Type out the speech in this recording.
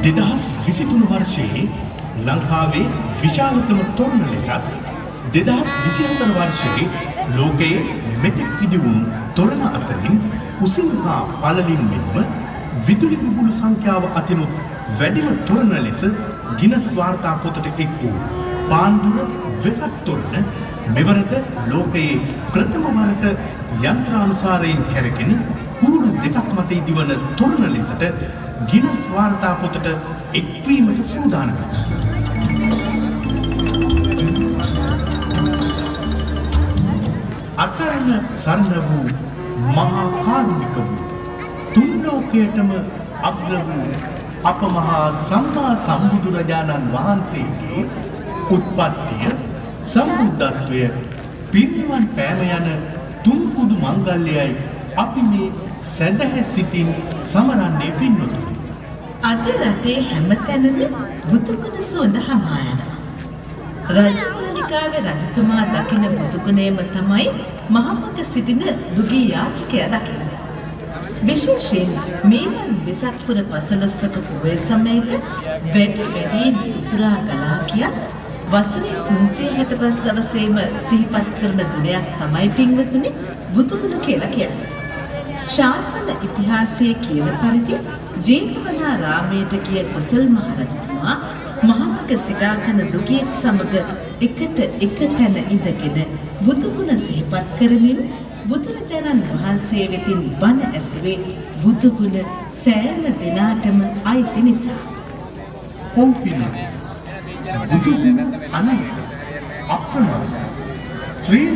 2023 වර්ෂයේ ලංකාවේ විශාලතම තොරණ ලෙසත් 2024 වර්ෂයේ ලෝකයේ මෙතෙක් ඉදිවුණු තොරණ අතරින් කුසින් හා පළලින් මෙන්ම විදුලි බුබුළු සංඛ්‍යාව අතිනුත් වැඩිම තොරණ ලෙස ගිනස් වාර්තා පොතට එක් වූ පාන්දුර වෙසක් තොරණ මෙවරද ලෝකයේ ප්‍රථම වරට යන්ත්‍රානුසාරයෙන් කැරකෙන කුරුළු දෙකක් මත ඉදිවන තොරණ ලෙසට ගිනස් වාර්තා පොතට එක්වීමට සූදානම් අසරණ සරණ වූ මහා කාරුණික වූ තුන් ලෝකයටම අග්‍ර වූ අප මහා සම්මා සම්බුදුරජාණන් වහන්සේගේ උත්පත්තිය සම්බුද්ධත්වය පිරිනිවන් පෑම යන තුන් කුදු මංගල්‍යයයි අපි මේ සැදැහැ සිතින් සමරන්නේ පින්වතුනි. අද රටේ හැමතැනම බුදුගුණ සුවඳ හමා යනවා. රජමාලිගාවේ රජතුමා දකින බුදුගුණයම තමයි මහමග සිටින දුගී යාචකයා දකින්නේ. විශේෂයෙන් මේවන් වෙසක් පුර 15ක පොහොය සමයක වැඩියෙන් උතුරා ගලා කියා වසරේ 365 දවසේම සිහිපත් කරන ගුණයක් තමයි පින්වතුනි බුදුගුණ කියලා කියන්නේ. ශාසන ඉතිහාසයේ කියන පරිදි ජේතවනාරාමයට ගිය කුසල් මහ රජතුමා මහමග සිතා කරන දුගියෙක් සමග එකට එක තැන ඉඳගෙන බුදුගුණ සිහිපත් කරමින් බුදුරජාණන් වහන්සේ වෙතින් බණ ඇසුවේ බුදුගුණ සෑම දිනාටම අයිති නිසා. බුදුගුණ අනන්ත අප්‍රමාණ ශ්‍රී